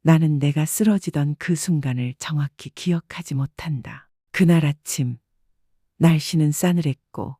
나는 내가 쓰러지던 그 순간을 정확히 기억하지 못한다. 그날 아침, 날씨는 싸늘했고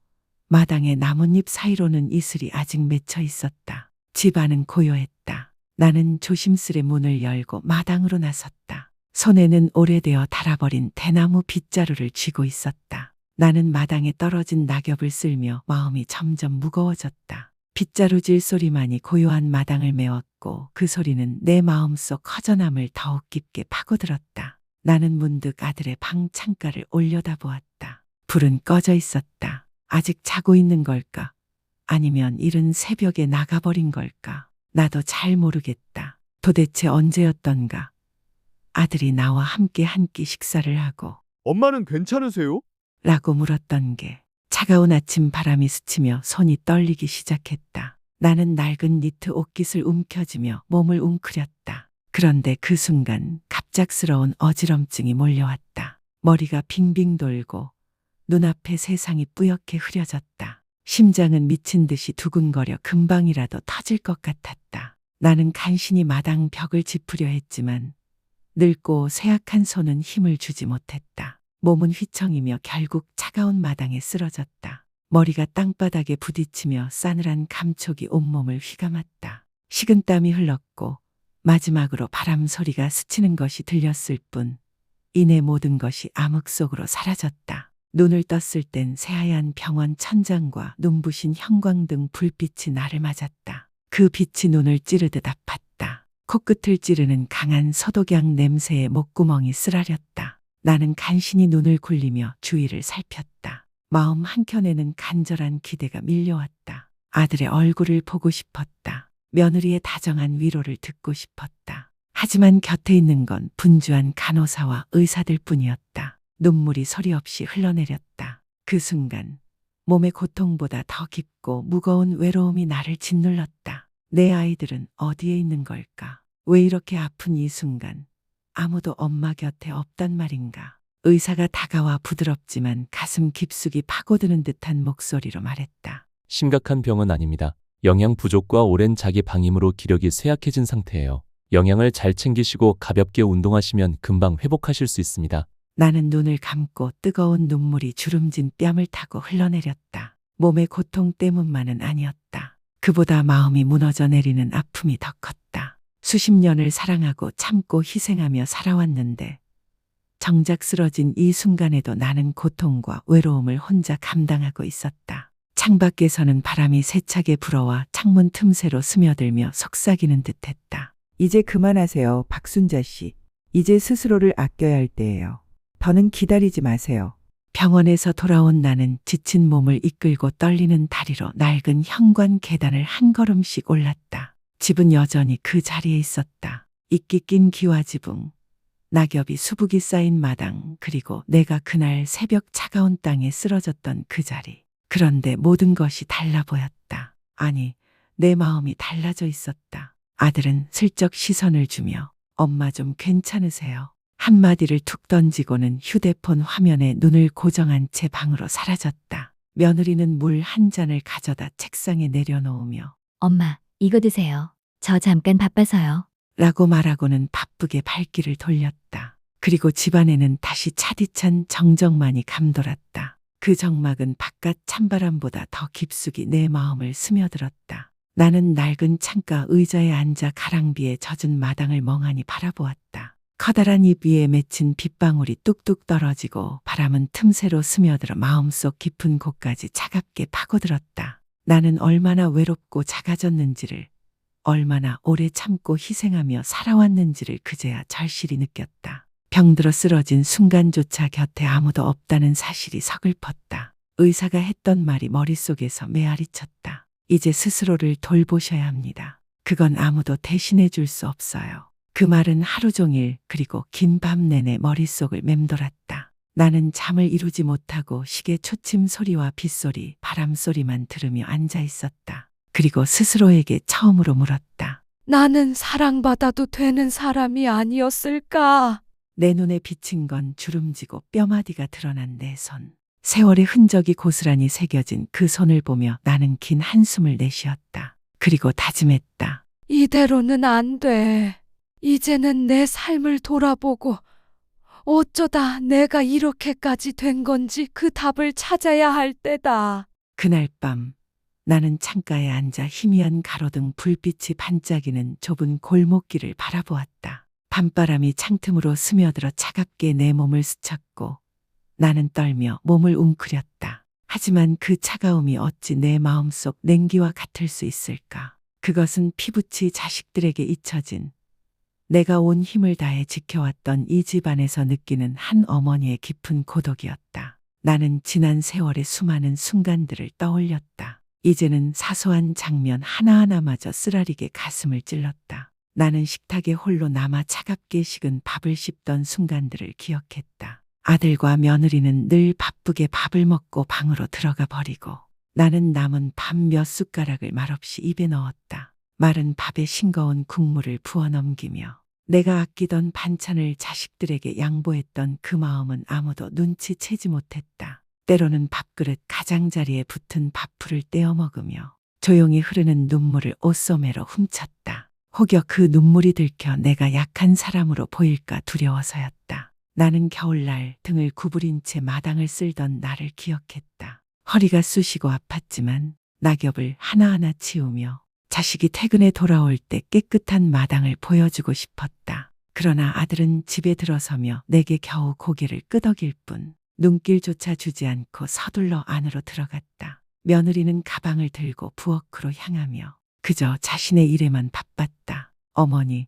마당의 나뭇잎 사이로는 이슬이 아직 맺혀 있었다. 집 안은 고요했다. 나는 조심스레 문을 열고 마당으로 나섰다. 손에는 오래되어 닳아버린 대나무 빗자루를 쥐고 있었다. 나는 마당에 떨어진 낙엽을 쓸며 마음이 점점 무거워졌다. 빗자루질 소리만이 고요한 마당을 메웠고 그 소리는 내 마음속 허전함을 더욱 깊게 파고들었다. 나는 문득 아들의 방 창가를 올려다보았다. 불은 꺼져 있었다. 아직 자고 있는 걸까? 아니면 이른 새벽에 나가버린 걸까? 나도 잘 모르겠다. 도대체 언제였던가? 아들이 나와 함께 한 끼 식사를 하고 엄마는 괜찮으세요? 라고 물었던 게 차가운 아침 바람이 스치며 손이 떨리기 시작했다. 나는 낡은 니트 옷깃을 움켜쥐며 몸을 웅크렸다. 그런데 그 순간 갑작스러운 어지럼증이 몰려왔다. 머리가 빙빙 돌고 눈앞에 세상이 뿌옇게 흐려졌다. 심장은 미친 듯이 두근거려 금방이라도 터질 것 같았다. 나는 간신히 마당 벽을 짚으려 했지만 늙고 쇠약한 손은 힘을 주지 못했다. 몸은 휘청이며 결국 차가운 마당에 쓰러졌다. 머리가 땅바닥에 부딪히며 싸늘한 감촉이 온몸을 휘감았다. 식은땀이 흘렀고 마지막으로 바람 소리가 스치는 것이 들렸을 뿐 이내 모든 것이 암흑 속으로 사라졌다. 눈을 떴을 땐 새하얀 병원 천장과 눈부신 형광등 불빛이 나를 맞았다. 그 빛이 눈을 찌르듯 아팠다. 코끝을 찌르는 강한 소독약 냄새에 목구멍이 쓰라렸다. 나는 간신히 눈을 굴리며 주위를 살폈다. 마음 한켠에는 간절한 기대가 밀려왔다. 아들의 얼굴을 보고 싶었다. 며느리의 다정한 위로를 듣고 싶었다. 하지만 곁에 있는 건 분주한 간호사와 의사들 뿐이었다. 눈물이 소리 없이 흘러내렸다. 그 순간 몸의 고통보다 더 깊고 무거운 외로움이 나를 짓눌렀다. 내 아이들은 어디에 있는 걸까? 왜 이렇게 아픈 이 순간 아무도 엄마 곁에 없단 말인가? 의사가 다가와 부드럽지만 가슴 깊숙이 파고드는 듯한 목소리로 말했다. 심각한 병은 아닙니다. 영양 부족과 오랜 자기 방임으로 기력이 쇠약해진 상태예요. 영양을 잘 챙기시고 가볍게 운동하시면 금방 회복하실 수 있습니다. 나는 눈을 감고 뜨거운 눈물이 주름진 뺨을 타고 흘러내렸다. 몸의 고통 때문만은 아니었다. 그보다 마음이 무너져 내리는 아픔이 더 컸다. 수십 년을 사랑하고 참고 희생하며 살아왔는데 정작 쓰러진 이 순간에도 나는 고통과 외로움을 혼자 감당하고 있었다. 창밖에서는 바람이 세차게 불어와 창문 틈새로 스며들며 속삭이는 듯했다. 이제 그만하세요, 박순자 씨. 이제 스스로를 아껴야 할 때예요. 더는 기다리지 마세요. 병원에서 돌아온 나는 지친 몸을 이끌고 떨리는 다리로 낡은 현관 계단을 한 걸음씩 올랐다. 집은 여전히 그 자리에 있었다. 이끼 낀 기와지붕, 낙엽이 수북이 쌓인 마당, 그리고 내가 그날 새벽 차가운 땅에 쓰러졌던 그 자리. 그런데 모든 것이 달라 보였다. 아니, 내 마음이 달라져 있었다. 아들은 슬쩍 시선을 주며 엄마 좀 괜찮으세요? 한마디를 툭 던지고는 휴대폰 화면에 눈을 고정한 채 방으로 사라졌다. 며느리는 물 한 잔을 가져다 책상에 내려놓으며 엄마, 이거 드세요. 저 잠깐 바빠서요. 라고 말하고는 바쁘게 발길을 돌렸다. 그리고 집안에는 다시 차디찬 정적만이 감돌았다. 그 적막은 바깥 찬바람보다 더 깊숙이 내 마음을 스며들었다. 나는 낡은 창가 의자에 앉아 가랑비에 젖은 마당을 멍하니 바라보았다. 커다란 잎 위에 맺힌 빗방울이 뚝뚝 떨어지고 바람은 틈새로 스며들어 마음속 깊은 곳까지 차갑게 파고들었다. 나는 얼마나 외롭고 작아졌는지를, 얼마나 오래 참고 희생하며 살아왔는지를 그제야 절실히 느꼈다. 병들어 쓰러진 순간조차 곁에 아무도 없다는 사실이 서글펐다. 의사가 했던 말이 머릿속에서 메아리쳤다. 이제 스스로를 돌보셔야 합니다. 그건 아무도 대신해 줄 수 없어요. 그 말은 하루 종일 그리고 긴 밤 내내 머릿속을 맴돌았다. 나는 잠을 이루지 못하고 시계 초침 소리와 빗소리, 바람 소리만 들으며 앉아 있었다. 그리고 스스로에게 처음으로 물었다. 나는 사랑받아도 되는 사람이 아니었을까? 내 눈에 비친 건 주름지고 뼈마디가 드러난 내 손. 세월의 흔적이 고스란히 새겨진 그 손을 보며 나는 긴 한숨을 내쉬었다. 그리고 다짐했다. 이대로는 안 돼. 이제는 내 삶을 돌아보고 어쩌다 내가 이렇게까지 된 건지 그 답을 찾아야 할 때다. 그날 밤 나는 창가에 앉아 희미한 가로등 불빛이 반짝이는 좁은 골목길을 바라보았다. 밤바람이 창틈으로 스며들어 차갑게 내 몸을 스쳤고 나는 떨며 몸을 웅크렸다. 하지만 그 차가움이 어찌 내 마음속 냉기와 같을 수 있을까? 그것은 피부치 자식들에게 잊혀진 내가 온 힘을 다해 지켜왔던 이 집안에서 느끼는 한 어머니의 깊은 고독이었다. 나는 지난 세월의 수많은 순간들을 떠올렸다. 이제는 사소한 장면 하나하나마저 쓰라리게 가슴을 찔렀다. 나는 식탁에 홀로 남아 차갑게 식은 밥을 씹던 순간들을 기억했다. 아들과 며느리는 늘 바쁘게 밥을 먹고 방으로 들어가 버리고 나는 남은 밥 몇 숟가락을 말없이 입에 넣었다. 마른 밥에 싱거운 국물을 부어 넘기며 내가 아끼던 반찬을 자식들에게 양보했던 그 마음은 아무도 눈치채지 못했다. 때로는 밥그릇 가장자리에 붙은 밥풀을 떼어 먹으며 조용히 흐르는 눈물을 옷소매로 훔쳤다. 혹여 그 눈물이 들켜 내가 약한 사람으로 보일까 두려워서였다. 나는 겨울날 등을 구부린 채 마당을 쓸던 나를 기억했다. 허리가 쑤시고 아팠지만 낙엽을 하나하나 치우며 자식이 퇴근해 돌아올 때 깨끗한 마당을 보여주고 싶었다. 그러나 아들은 집에 들어서며 내게 겨우 고개를 끄덕일 뿐 눈길조차 주지 않고 서둘러 안으로 들어갔다. 며느리는 가방을 들고 부엌으로 향하며 그저 자신의 일에만 바빴다. 어머니,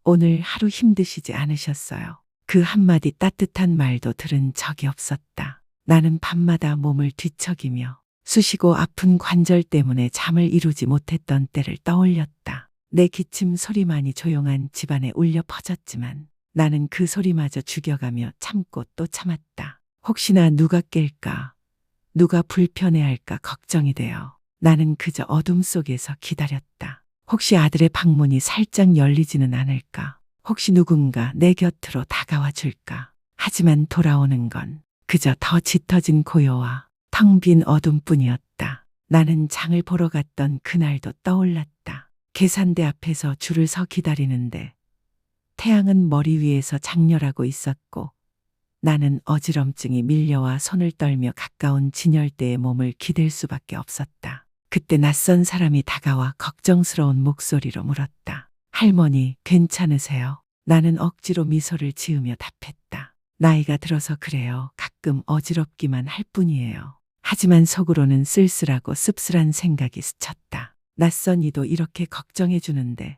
오늘 하루 힘드시지 않으셨어요? 그 한마디 따뜻한 말도 들은 적이 없었다. 나는 밤마다 몸을 뒤척이며 쑤시고 아픈 관절 때문에 잠을 이루지 못했던 때를 떠올렸다. 내 기침 소리만이 조용한 집안에 울려 퍼졌지만 나는 그 소리마저 죽여가며 참고 또 참았다. 혹시나 누가 깰까, 누가 불편해할까 걱정이 되어 나는 그저 어둠 속에서 기다렸다. 혹시 아들의 방문이 살짝 열리지는 않을까? 혹시 누군가 내 곁으로 다가와 줄까? 하지만 돌아오는 건 그저 더 짙어진 고요와 텅 빈 어둠뿐이었다. 나는 장을 보러 갔던 그날도 떠올랐다. 계산대 앞에서 줄을 서 기다리는데 태양은 머리 위에서 장렬하고 있었고 나는 어지럼증이 밀려와 손을 떨며 가까운 진열대에 몸을 기댈 수밖에 없었다. 그때 낯선 사람이 다가와 걱정스러운 목소리로 물었다. 할머니, 괜찮으세요? 나는 억지로 미소를 지으며 답했다. 나이가 들어서 그래요. 가끔 어지럽기만 할 뿐이에요. 하지만 속으로는 쓸쓸하고 씁쓸한 생각이 스쳤다. 낯선 이도 이렇게 걱정해 주는데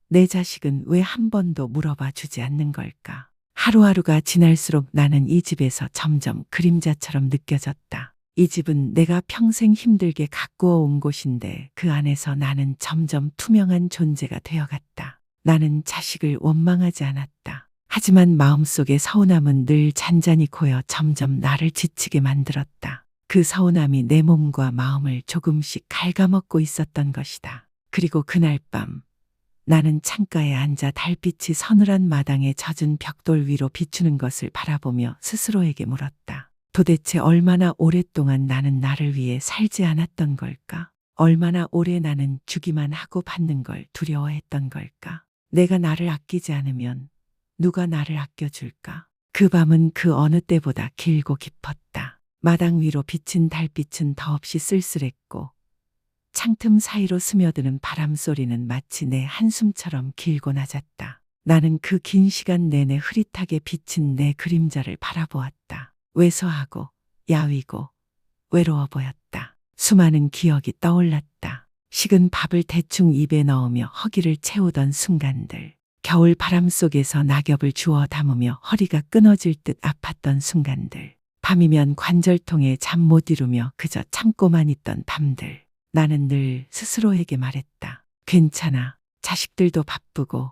내 자식은 왜 한 번도 물어봐 주지 않는 걸까? 하루하루가 지날수록 나는 이 집에서 점점 그림자처럼 느껴졌다. 이 집은 내가 평생 힘들게 가꾸어 온 곳인데 그 안에서 나는 점점 투명한 존재가 되어갔다. 나는 자식을 원망하지 않았다. 하지만 마음속의 서운함은 늘 잔잔히 고여 점점 나를 지치게 만들었다. 그 서운함이 내 몸과 마음을 조금씩 갉아먹고 있었던 것이다. 그리고 그날 밤 나는 창가에 앉아 달빛이 서늘한 마당에 젖은 벽돌 위로 비추는 것을 바라보며 스스로에게 물었다. 도대체 얼마나 오랫동안 나는 나를 위해 살지 않았던 걸까? 얼마나 오래 나는 주기만 하고 받는 걸 두려워했던 걸까? 내가 나를 아끼지 않으면 누가 나를 아껴줄까? 그 밤은 그 어느 때보다 길고 깊었다. 마당 위로 비친 달빛은 더없이 쓸쓸했고 창틈 사이로 스며드는 바람 소리는 마치 내 한숨처럼 길고 낮았다. 나는 그 긴 시간 내내 흐릿하게 비친 내 그림자를 바라보았다. 왜소하고 야위고 외로워 보였다. 수많은 기억이 떠올랐다. 식은 밥을 대충 입에 넣으며 허기를 채우던 순간들. 겨울 바람 속에서 낙엽을 주워 담으며 허리가 끊어질 듯 아팠던 순간들. 밤이면 관절통에 잠 못 이루며 그저 참고만 있던 밤들. 나는 늘 스스로에게 말했다. 괜찮아. 자식들도 바쁘고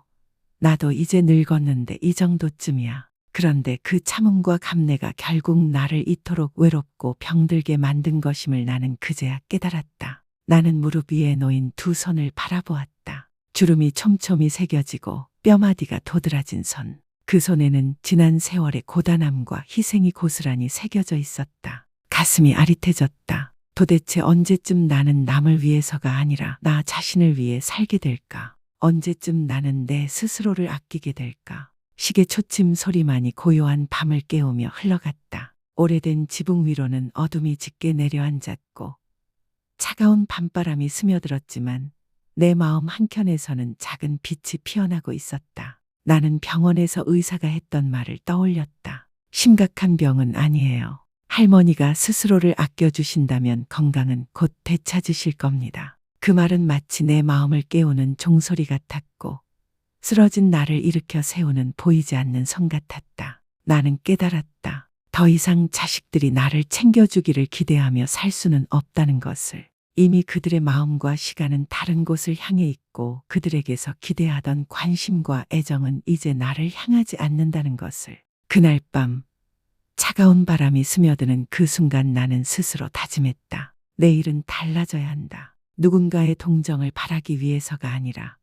나도 이제 늙었는데 이 정도쯤이야. 그런데 그 참음과 감내가 결국 나를 이토록 외롭고 병들게 만든 것임을 나는 그제야 깨달았다. 나는 무릎 위에 놓인 두 손을 바라보았다. 주름이 촘촘히 새겨지고 뼈마디가 도드라진 손. 그 손에는 지난 세월의 고단함과 희생이 고스란히 새겨져 있었다. 가슴이 아릿해졌다. 도대체 언제쯤 나는 남을 위해서가 아니라 나 자신을 위해 살게 될까? 언제쯤 나는 내 스스로를 아끼게 될까? 시계 초침 소리만이 고요한 밤을 깨우며 흘러갔다. 오래된 지붕 위로는 어둠이 짙게 내려앉았고 차가운 밤바람이 스며들었지만 내 마음 한켠에서는 작은 빛이 피어나고 있었다. 나는 병원에서 의사가 했던 말을 떠올렸다. 심각한 병은 아니에요. 할머니가 스스로를 아껴주신다면 건강은 곧 되찾으실 겁니다. 그 말은 마치 내 마음을 깨우는 종소리 같았고 쓰러진 나를 일으켜 세우는 보이지 않는 손 같았다. 나는 깨달았다. 더 이상 자식들이 나를 챙겨주기를 기대하며 살 수는 없다는 것을. 이미 그들의 마음과 시간은 다른 곳을 향해 있고 그들에게서 기대하던 관심과 애정은 이제 나를 향하지 않는다는 것을. 그날 밤 차가운 바람이 스며드는 그 순간 나는 스스로 다짐했다. 내일은 달라져야 한다. 누군가의 동정을 바라기 위해서가 아니라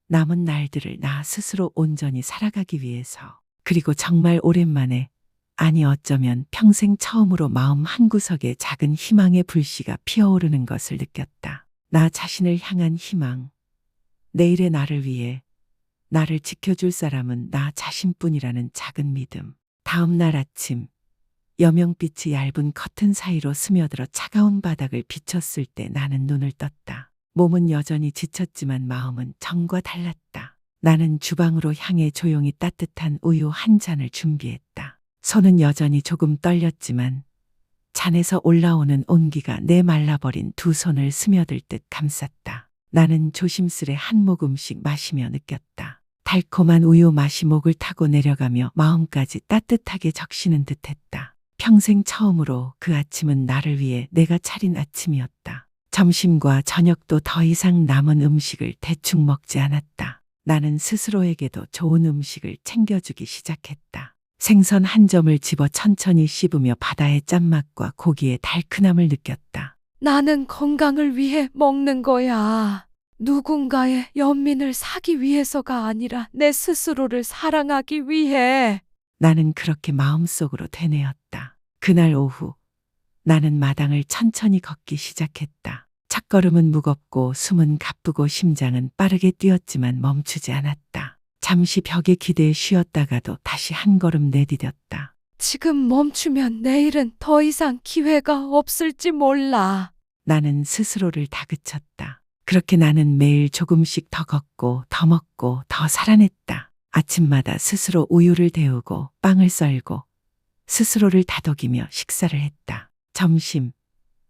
남은 날들을 나 스스로 온전히 살아가기 위해서. 그리고 정말 오랜만에, 아니 어쩌면 평생 처음으로 마음 한구석에 작은 희망의 불씨가 피어오르는 것을 느꼈다. 나 자신을 향한 희망. 내일의 나를 위해 나를 지켜줄 사람은 나 자신뿐이라는 작은 믿음. 다음 날 아침 여명빛이 얇은 커튼 사이로 스며들어 차가운 바닥을 비췄을 때 나는 눈을 떴다. 몸은 여전히 지쳤지만 마음은 전과 달랐다. 나는 주방으로 향해 조용히 따뜻한 우유 한 잔을 준비했다. 손은 여전히 조금 떨렸지만 잔에서 올라오는 온기가 내 말라버린 두 손을 스며들 듯 감쌌다. 나는 조심스레 한 모금씩 마시며 느꼈다. 달콤한 우유 맛이 목을 타고 내려가며 마음까지 따뜻하게 적시는 듯했다. 평생 처음으로 그 아침은 나를 위해 내가 차린 아침이었다. 점심과 저녁도 더 이상 남은 음식을 대충 먹지 않았다. 나는 스스로에게도 좋은 음식을 챙겨주기 시작했다. 생선 한 점을 집어 천천히 씹으며 바다의 짠맛과 고기의 달큰함을 느꼈다. 나는 건강을 위해 먹는 거야. 누군가의 연민을 사기 위해서가 아니라 내 스스로를 사랑하기 위해. 나는 그렇게 마음속으로 되뇌었다. 그날 오후 나는 마당을 천천히 걷기 시작했다. 첫걸음은 무겁고 숨은 가쁘고 심장은 빠르게 뛰었지만 멈추지 않았다. 잠시 벽에 기대에 쉬었다가도 다시 한 걸음 내디뎠다. 지금 멈추면 내일은 더 이상 기회가 없을지 몰라. 나는 스스로를 다그쳤다. 그렇게 나는 매일 조금씩 더 걷고 더 먹고 더 살아냈다. 아침마다 스스로 우유를 데우고 빵을 썰고 스스로를 다독이며 식사를 했다. 점심,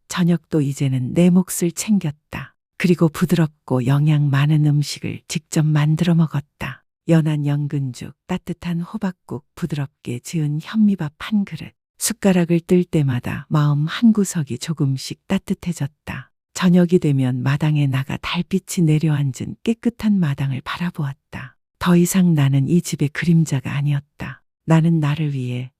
저녁도 이제는 내 몫을 챙겼다. 그리고 부드럽고 영양 많은 음식을 직접 만들어 먹었다. 연한 연근죽, 따뜻한 호박국, 부드럽게 지은 현미밥 한 그릇. 숟가락을 뜰 때마다 마음 한구석이 조금씩 따뜻해졌다. 저녁이 되면 마당에 나가 달빛이 내려앉은 깨끗한 마당을 바라보았다. 더 이상 나는 이 집의 그림자가 아니었다. 나는 나를 위해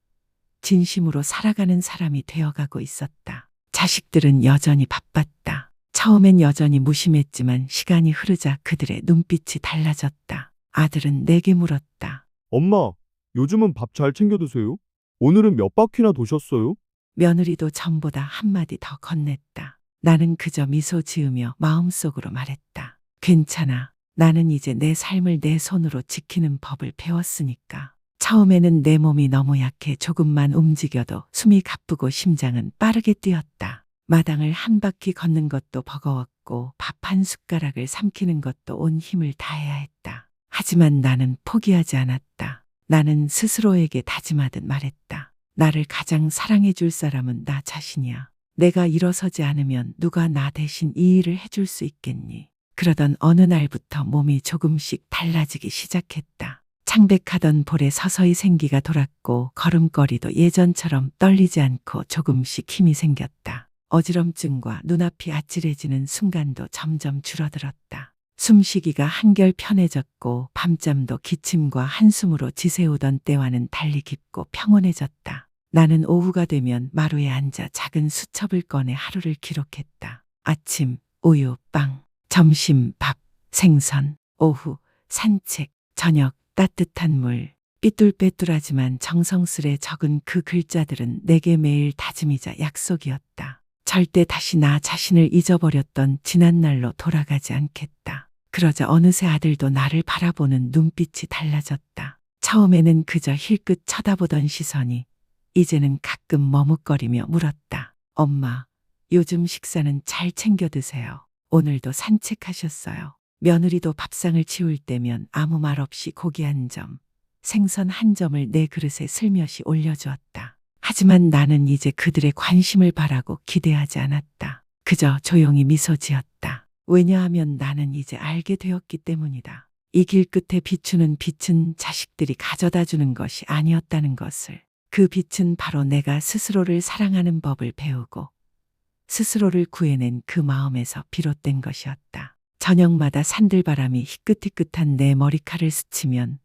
진심으로 살아가는 사람이 되어가고 있었다. 자식들은 여전히 바빴다. 처음엔 여전히 무심했지만 시간이 흐르자 그들의 눈빛이 달라졌다. 아들은 내게 물었다. 엄마, 요즘은 밥 잘 챙겨 드세요? 오늘은 몇 바퀴나 도셨어요? 며느리도 전보다 한마디 더 건넸다. 나는 그저 미소 지으며 마음속으로 말했다. 괜찮아. 나는 이제 내 삶을 내 손으로 지키는 법을 배웠으니까. 처음에는 내 몸이 너무 약해 조금만 움직여도 숨이 가쁘고 심장은 빠르게 뛰었다. 마당을 한 바퀴 걷는 것도 버거웠고 밥 한 숟가락을 삼키는 것도 온 힘을 다해야 했다. 하지만 나는 포기하지 않았다. 나는 스스로에게 다짐하듯 말했다. 나를 가장 사랑해 줄 사람은 나 자신이야. 내가 일어서지 않으면 누가 나 대신 이 일을 해줄 수 있겠니? 그러던 어느 날부터 몸이 조금씩 달라지기 시작했다. 창백하던 볼에 서서히 생기가 돌았고 걸음걸이도 예전처럼 떨리지 않고 조금씩 힘이 생겼다. 어지럼증과 눈앞이 아찔해지는 순간도 점점 줄어들었다. 숨쉬기가 한결 편해졌고 밤잠도 기침과 한숨으로 지새우던 때와는 달리 깊고 평온해졌다. 나는 오후가 되면 마루에 앉아 작은 수첩을 꺼내 하루를 기록했다. 아침, 우유, 빵, 점심, 밥, 생선, 오후, 산책, 저녁, 따뜻한 물. 삐뚤빼뚤하지만 정성스레 적은 그 글자들은 내게 매일 다짐이자 약속이었다. 절대 다시 나 자신을 잊어버렸던 지난날로 돌아가지 않겠다. 그러자 어느새 아들도 나를 바라보는 눈빛이 달라졌다. 처음에는 그저 힐끗 쳐다보던 시선이 이제는 가끔 머뭇거리며 물었다. 엄마, 요즘 식사는 잘 챙겨 드세요. 오늘도 산책하셨어요. 며느리도 밥상을 치울 때면 아무 말 없이 고기 한 점, 생선 한 점을 내 그릇에 슬며시 올려주었다. 하지만 나는 이제 그들의 관심을 바라고 기대하지 않았다. 그저 조용히 미소 지었다. 왜냐하면 나는 이제 알게 되었기 때문이다. 이 길 끝에 비추는 빛은 자식들이 가져다 주는 것이 아니었다는 것을. 그 빛은 바로 내가 스스로를 사랑하는 법을 배우고 스스로를 구해낸 그 마음에서 비롯된 것이었다. 저녁마다 산들바람이 희끗희끗한 내 머리칼을 스치면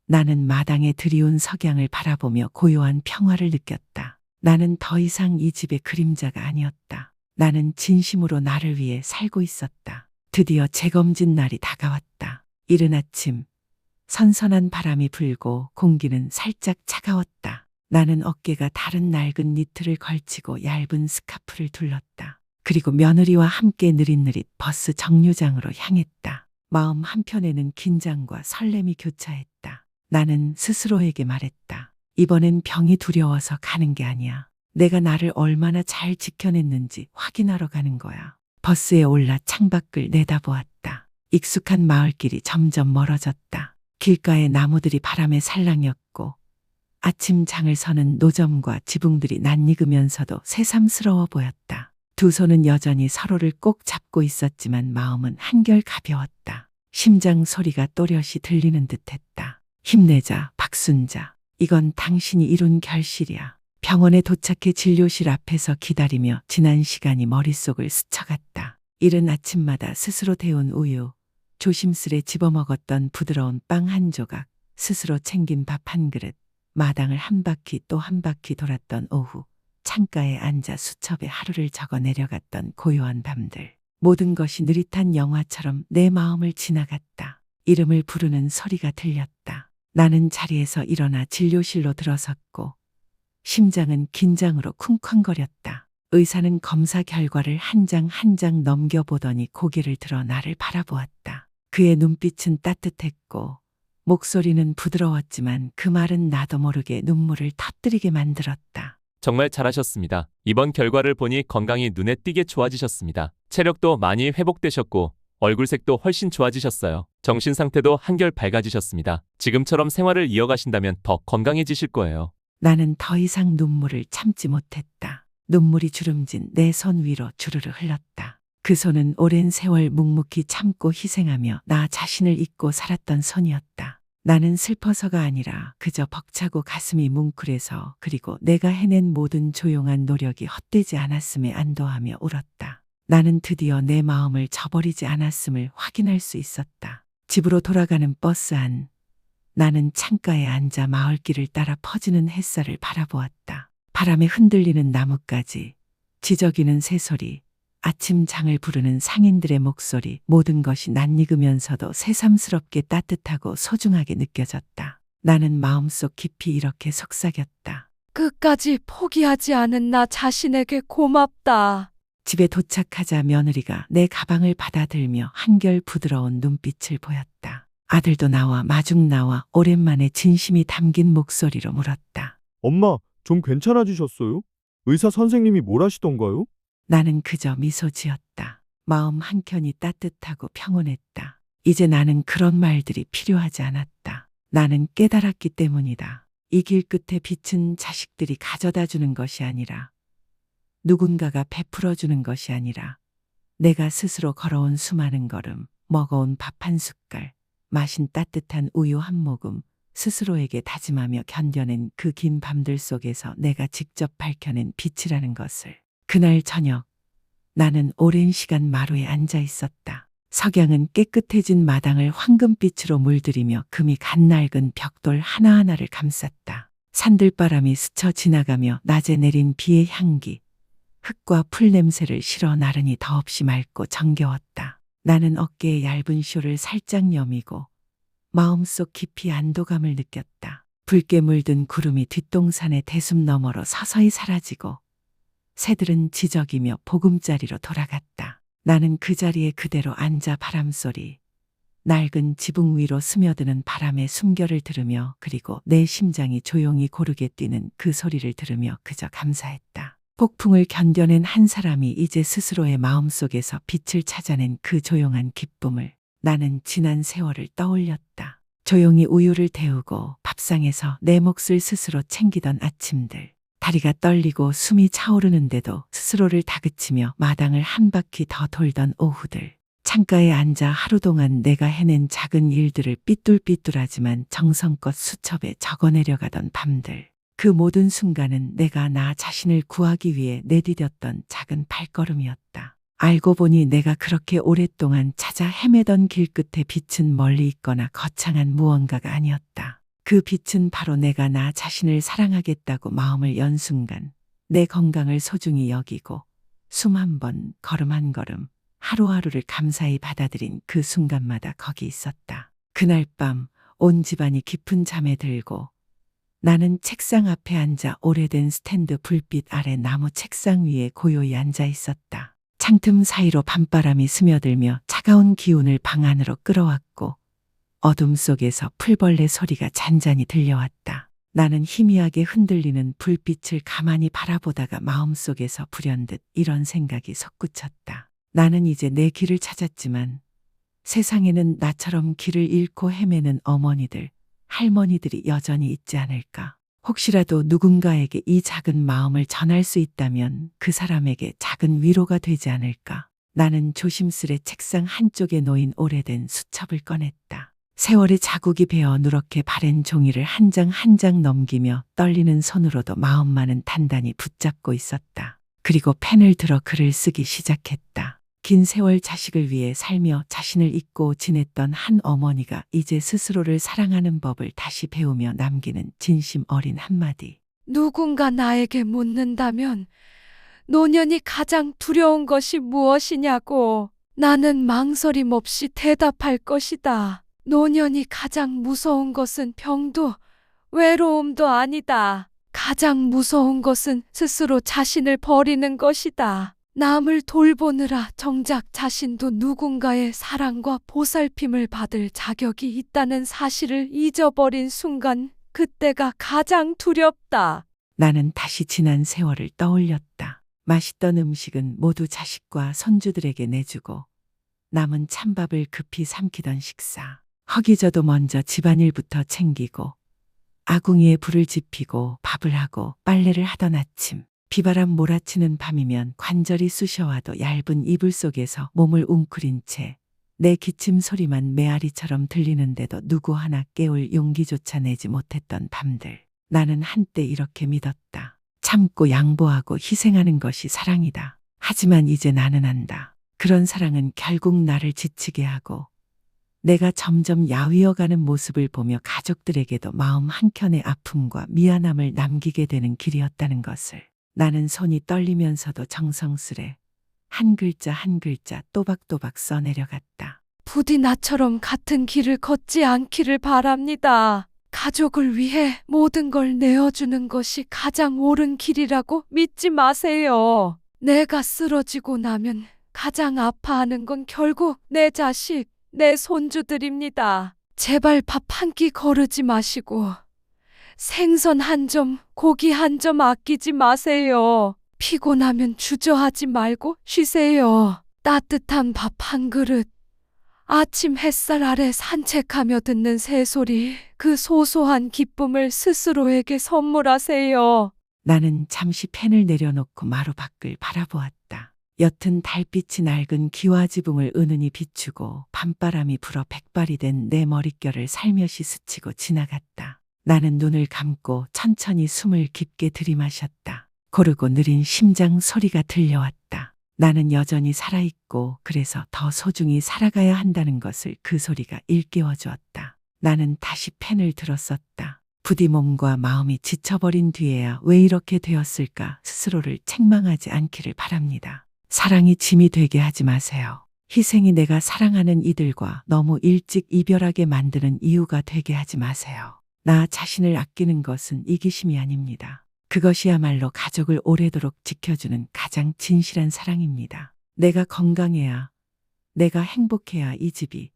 나는 마당에 들이운 석양을 바라보며 고요한 평화를 느꼈다. 나는 더 이상 이 집의 그림자가 아니었다. 나는 진심으로 나를 위해 살고 있었다. 드디어 재검진 날이 다가왔다. 이른 아침, 선선한 바람이 불고 공기는 살짝 차가웠다. 나는 어깨가 다른 낡은 니트를 걸치고 얇은 스카프를 둘렀다. 그리고 며느리와 함께 느릿느릿 버스 정류장으로 향했다. 마음 한편에는 긴장과 설렘이 교차했다. 나는 스스로에게 말했다. 이번엔 병이 두려워서 가는 게 아니야. 내가 나를 얼마나 잘 지켜냈는지 확인하러 가는 거야. 버스에 올라 창밖을 내다보았다. 익숙한 마을길이 점점 멀어졌다. 길가의 나무들이 바람에 살랑였고 아침 장을 서는 노점과 지붕들이 낯익으면서도 새삼스러워 보였다. 두 손은 여전히 서로를 꼭 잡고 있었지만 마음은 한결 가벼웠다. 심장 소리가 또렷이 들리는 듯했다. 힘내자, 박순자. 이건 당신이 이룬 결실이야. 병원에 도착해 진료실 앞에서 기다리며 지난 시간이 머릿속을 스쳐갔다. 이른 아침마다 스스로 데운 우유, 조심스레 집어먹었던 부드러운 빵 한 조각, 스스로 챙긴 밥 한 그릇, 마당을 한 바퀴 또 한 바퀴 돌았던 오후, 창가에 앉아 수첩에 하루를 적어 내려갔던 고요한 밤들. 모든 것이 느릿한 영화처럼 내 마음을 지나갔다. 이름을 부르는 소리가 들렸다. 나는 자리에서 일어나 진료실로 들어섰고 심장은 긴장으로 쿵쾅거렸다. 의사는 검사 결과를 한 장 한 장 넘겨보더니 고개를 들어 나를 바라보았다. 그의 눈빛은 따뜻했고 목소리는 부드러웠지만 그 말은 나도 모르게 눈물을 터뜨리게 만들었다. 정말 잘하셨습니다. 이번 결과를 보니 건강이 눈에 띄게 좋아지셨습니다. 체력도 많이 회복되셨고 얼굴색도 훨씬 좋아지셨어요. 정신 상태도 한결 밝아지셨습니다. 지금처럼 생활을 이어가신다면 더 건강해지실 거예요. 나는 더 이상 눈물을 참지 못했다. 눈물이 주름진 내 손 위로 주르르 흘렀다. 그 손은 오랜 세월 묵묵히 참고 희생하며 나 자신을 잊고 살았던 손이었다. 나는 슬퍼서가 아니라 그저 벅차고 가슴이 뭉클해서 그리고 내가 해낸 모든 조용한 노력이 헛되지 않았음에 안도하며 울었다. 나는 드디어 내 마음을 저버리지 않았음을 확인할 수 있었다. 집으로 돌아가는 버스 안. 나는 창가에 앉아 마을길을 따라 퍼지는 햇살을 바라보았다. 바람에 흔들리는 나뭇가지, 지저귀는 새소리, 아침 장을 부르는 상인들의 목소리, 모든 것이 낯익으면서도 새삼스럽게 따뜻하고 소중하게 느껴졌다. 나는 마음속 깊이 이렇게 속삭였다. 끝까지 포기하지 않은 나 자신에게 고맙다. 집에 도착하자 며느리가 내 가방을 받아들며 한결 부드러운 눈빛을 보였다. 아들도 나와 마중 나와 오랜만에 진심이 담긴 목소리로 물었다. 엄마, 좀 괜찮아지셨어요? 의사 선생님이 뭘 하시던가요? 나는 그저 미소 지었다. 마음 한켠이 따뜻하고 평온했다. 이제 나는 그런 말들이 필요하지 않았다. 나는 깨달았기 때문이다. 이 길 끝에 빛은 자식들이 가져다 주는 것이 아니라 누군가가 베풀어 주는 것이 아니라 내가 스스로 걸어온 수많은 걸음, 먹어온 밥 한 숟갈, 마신 따뜻한 우유 한 모금, 스스로에게 다짐하며 견뎌낸 그 긴 밤들 속에서 내가 직접 밝혀낸 빛이라는 것을. 그날 저녁 나는 오랜 시간 마루에 앉아 있었다. 석양은 깨끗해진 마당을 황금빛으로 물들이며 금이 갓낡은 벽돌 하나하나를 감쌌다. 산들바람이 스쳐 지나가며 낮에 내린 비의 향기, 흙과 풀 냄새를 실어 나르니 더없이 맑고 정겨웠다. 나는 어깨에 얇은 쇼를 살짝 여미고 마음속 깊이 안도감을 느꼈다. 붉게 물든 구름이 뒷동산의 대숲 너머로 서서히 사라지고 새들은 지저귀며 보금자리로 돌아갔다. 나는 그 자리에 그대로 앉아 바람소리, 낡은 지붕 위로 스며드는 바람의 숨결을 들으며 그리고 내 심장이 조용히 고르게 뛰는 그 소리를 들으며 그저 감사했다. 폭풍을 견뎌낸 한 사람이 이제 스스로의 마음속에서 빛을 찾아낸 그 조용한 기쁨을 나는 지난 세월을 떠올렸다. 조용히 우유를 데우고 밥상에서 내 몫을 스스로 챙기던 아침들. 다리가 떨리고 숨이 차오르는데도 스스로를 다그치며 마당을 한 바퀴 더 돌던 오후들. 창가에 앉아 하루 동안 내가 해낸 작은 일들을 삐뚤삐뚤하지만 정성껏 수첩에 적어내려가던 밤들. 그 모든 순간은 내가 나 자신을 구하기 위해 내디뎠던 작은 발걸음이었다. 알고 보니 내가 그렇게 오랫동안 찾아 헤매던 길 끝에 빛은 멀리 있거나 거창한 무언가가 아니었다. 그 빛은 바로 내가 나 자신을 사랑하겠다고 마음을 연 순간, 내 건강을 소중히 여기고 숨 한 번, 걸음 한 걸음, 하루하루를 감사히 받아들인 그 순간마다 거기 있었다. 그날 밤 온 집안이 깊은 잠에 들고 나는 책상 앞에 앉아 오래된 스탠드 불빛 아래 나무 책상 위에 고요히 앉아 있었다. 창틈 사이로 밤바람이 스며들며 차가운 기운을 방 안으로 끌어왔고 어둠 속에서 풀벌레 소리가 잔잔히 들려왔다. 나는 희미하게 흔들리는 불빛을 가만히 바라보다가 마음속에서 불현듯 이런 생각이 솟구쳤다. 나는 이제 내 길을 찾았지만 세상에는 나처럼 길을 잃고 헤매는 어머니들, 할머니들이 여전히 있지 않을까? 혹시라도 누군가에게 이 작은 마음을 전할 수 있다면 그 사람에게 작은 위로가 되지 않을까? 나는 조심스레 책상 한쪽에 놓인 오래된 수첩을 꺼냈다. 세월의 자국이 베어 누렇게 바랜 종이를 한 장 한 장 넘기며 떨리는 손으로도 마음만은 단단히 붙잡고 있었다. 그리고 펜을 들어 글을 쓰기 시작했다. 긴 세월 자식을 위해 살며 자신을 잊고 지냈던 한 어머니가 이제 스스로를 사랑하는 법을 다시 배우며 남기는 진심 어린 한마디. 누군가 나에게 묻는다면 노년이 가장 두려운 것이 무엇이냐고. 나는 망설임 없이 대답할 것이다. 노년이 가장 무서운 것은 병도 외로움도 아니다. 가장 무서운 것은 스스로 자신을 버리는 것이다. 남을 돌보느라 정작 자신도 누군가의 사랑과 보살핌을 받을 자격이 있다는 사실을 잊어버린 순간, 그때가 가장 두렵다. 나는 다시 지난 세월을 떠올렸다. 맛있던 음식은 모두 자식과 손주들에게 내주고 남은 찬밥을 급히 삼키던 식사. 허기져도 먼저 집안일부터 챙기고 아궁이에 불을 지피고 밥을 하고 빨래를 하던 아침. 비바람 몰아치는 밤이면 관절이 쑤셔와도 얇은 이불 속에서 몸을 웅크린 채 내 기침 소리만 메아리처럼 들리는데도 누구 하나 깨울 용기조차 내지 못했던 밤들. 나는 한때 이렇게 믿었다. 참고 양보하고 희생하는 것이 사랑이다. 하지만 이제 나는 안다. 그런 사랑은 결국 나를 지치게 하고 내가 점점 야위어가는 모습을 보며 가족들에게도 마음 한켠의 아픔과 미안함을 남기게 되는 길이었다는 것을. 나는 손이 떨리면서도 정성스레 한 글자 한 글자 또박또박 써내려갔다. 부디 나처럼 같은 길을 걷지 않기를 바랍니다. 가족을 위해 모든 걸 내어주는 것이 가장 옳은 길이라고 믿지 마세요. 내가 쓰러지고 나면 가장 아파하는 건 결국 내 자식, 내 손주들입니다. 제발 밥 한 끼 거르지 마시고 생선 한 점, 고기 한 점 아끼지 마세요. 피곤하면 주저하지 말고 쉬세요. 따뜻한 밥 한 그릇, 아침 햇살 아래 산책하며 듣는 새소리, 그 소소한 기쁨을 스스로에게 선물하세요. 나는 잠시 펜을 내려놓고 마루 밖을 바라보았다. 옅은 달빛이 낡은 기와지붕을 은은히 비추고 밤바람이 불어 백발이 된 내 머릿결을 살며시 스치고 지나갔다. 나는 눈을 감고 천천히 숨을 깊게 들이마셨다. 고르고 느린 심장 소리가 들려왔다. 나는 여전히 살아있고 그래서 더 소중히 살아가야 한다는 것을 그 소리가 일깨워주었다. 나는 다시 펜을 들었었다. 부디 몸과 마음이 지쳐버린 뒤에야 왜 이렇게 되었을까 스스로를 책망하지 않기를 바랍니다. 사랑이 짐이 되게 하지 마세요. 희생이 내가 사랑하는 이들과 너무 일찍 이별하게 만드는 이유가 되게 하지 마세요. 나 자신을 아끼는 것은 이기심이 아닙니다. 그것이야말로 가족을 오래도록 지켜주는 가장 진실한 사랑입니다. 내가 건강해야, 내가 행복해야 이 집이,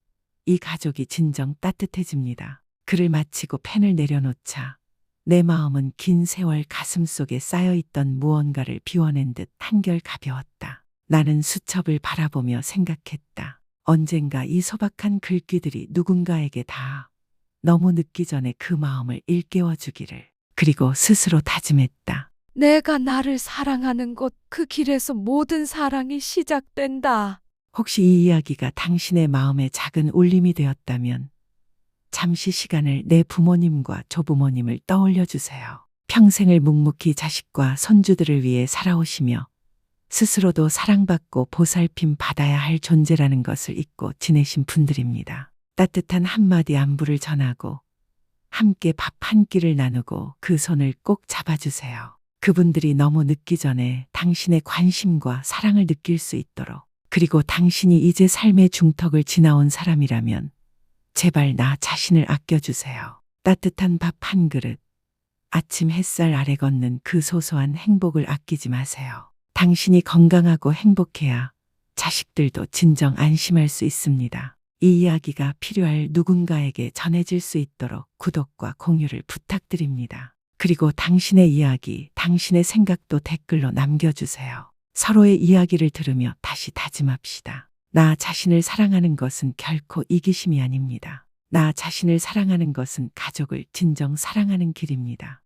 이 가족이 진정 따뜻해집니다. 글을 마치고 펜을 내려놓자 내 마음은 긴 세월 가슴속에 쌓여있던 무언가를 비워낸 듯 한결 가벼웠다. 나는 수첩을 바라보며 생각했다. 언젠가 이 소박한 글귀들이 누군가에게 다 너무 늦기 전에 그 마음을 일깨워 주기를. 그리고 스스로 다짐했다. 내가 나를 사랑하는 곳, 그 길에서 모든 사랑이 시작된다. 혹시 이 이야기가 당신의 마음에 작은 울림이 되었다면 잠시 시간을 내 부모님과 조부모님을 떠올려 주세요. 평생을 묵묵히 자식과 손주들을 위해 살아오시며 스스로도 사랑받고 보살핌 받아야 할 존재라는 것을 잊고 지내신 분들입니다. 따뜻한 한마디 안부를 전하고 함께 밥 한 끼를 나누고 그 손을 꼭 잡아주세요. 그분들이 너무 늦기 전에 당신의 관심과 사랑을 느낄 수 있도록. 그리고 당신이 이제 삶의 중턱을 지나온 사람이라면 제발 나 자신을 아껴주세요. 따뜻한 밥 한 그릇, 아침 햇살 아래 걷는 그 소소한 행복을 아끼지 마세요. 당신이 건강하고 행복해야 자식들도 진정 안심할 수 있습니다. 이 이야기가 필요할 누군가에게 전해질 수 있도록 구독과 공유를 부탁드립니다. 그리고 당신의 이야기, 당신의 생각도 댓글로 남겨주세요. 서로의 이야기를 들으며 다시 다짐합시다. 나 자신을 사랑하는 것은 결코 이기심이 아닙니다. 나 자신을 사랑하는 것은 가족을 진정 사랑하는 길입니다.